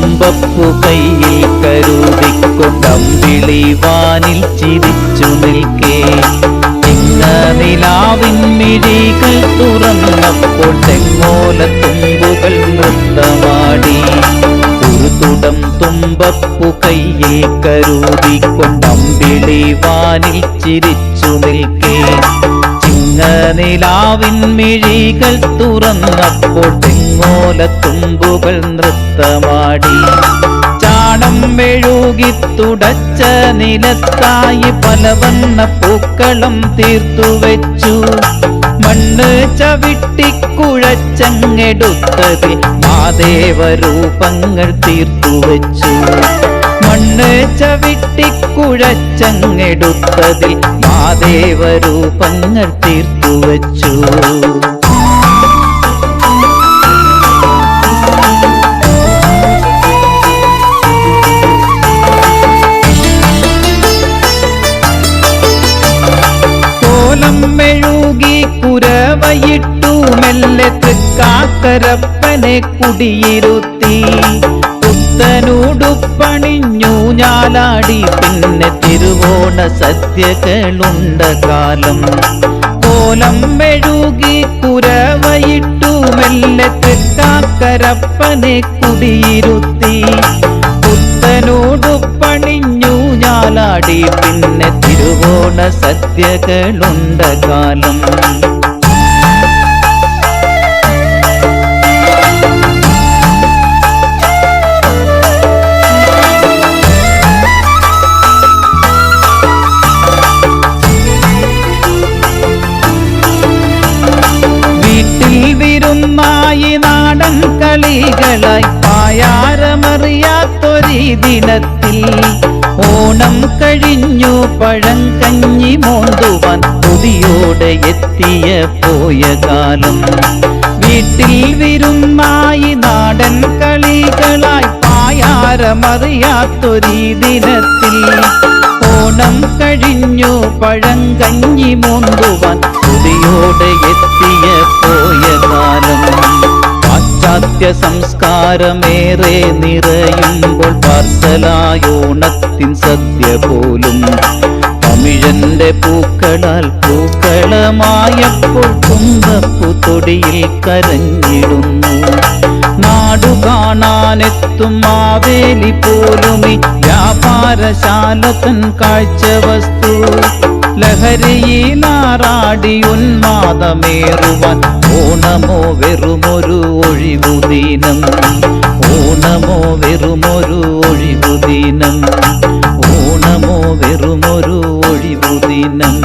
തുമ്പപ്പു കയ്യിൽ കരുതിക്കൊണ്ടമ്പിളി വാനിൽ ചിരിച്ചു നിൽക്കേ. ചിങ്ങനിലാവിൻ മിഴികൾ തുറന്നപ്പോൾ തെങ്ങോലത്തുമ്പുകൾ നൃത്തമാടി. ഒരു തുടം തുമ്പപ്പു കയ്യിൽ കരുതിക്കൊണ്ടമ്പിളി വാനിൽ ചിരിച്ചു നിൽക്കേ. ചിങ്ങനിലാവിൻ മിഴികൾ തുറന്നപ്പോൾ തെങ്ങോലത്തുമ്പുകൾ നൃത്തമാടി. ചാണം മെഴുകി തുടച്ച നിലത്തായി പലവർണ്ണ പൂക്കളം തീർത്തുവെച്ചു. മണ്ണ് ചവിട്ടിക്കുഴച്ചങ്ങെടുത്തതിൽ മാദേവരൂപങ്ങൾ തീർത്തുവെച്ചു. മണ്ണ് ചവിട്ടിക്കുഴച്ചങ്ങെടുത്തതിൽ മാദേവരൂപങ്ങൾ തീർത്തുവെച്ചു. കോലം മെഴുകി കുരവയിട്ടു മെല്ലെ തൃക്കാക്കരപ്പനെ കുടിയിരുത്തി. പുത്തനൂടുപ്പണിഞ്ഞു ഞാലാടി പിന്നെ തിരുവോണ സദ്യകളുണ്ട കാലം. കോലം മെഴുകി കുരവയിട്ടു മെല്ലെ തൃക്കാക്കരപ്പനെ കുടിയിരുത്തി. പുത്തനൂടുപ്പണിഞ്ഞു ഞാലാടി പിന്നെ തിരുവോണ സദ്യകളുണ്ട കാലം. വീട്ടിൽ വിരുന്നായി നാടൻ കളികളായി പായാരമറിയാത്തൊരീ ദിനത്തിൽ ഓണം കഴിഞ്ഞു പഴങ്കഞ്ഞി മോന്തുവാൻ കൊതിയോടെ എത്തിയ പോയ കാലം. വീട്ടിൽ വിരുന്നായി നാടൻ കളികളായി പായാരമറിയാത്തൊരീ ദിനത്തിൽ ഓണം കഴിഞ്ഞു പഴങ്കഞ്ഞി മോന്തുവാൻ കൊതിയോടെ എത്തിയ പോയ കാലം. പാശ്ചാത്യ സംസ്കാരമേറെ നിറയുമ്പോൾ പാർസലായോണത്തിൻ സദ്യ പോലും തമിഴന്റെ പൂക്കളാൽ പൂക്കളമായപ്പോൾ തുമ്പപ്പു തൊടിയിൽ കരഞ്ഞിടുന്നു. നാടു കാണാനെത്തും മാവേലി പോലുമീ വ്യാപാരശാല തൻ കാഴ്ച വസ്തു. ലഹരിയിലാറാടി ഉന്മാദമേറുവാൻ ഓണമോ വെറുമൊരു ഒഴിവുദിനം. ഓണമോ വെറുമൊരു ഒഴിവുദിനം. ഓണമോ വെറുമൊരു ഒഴിവുദിനം.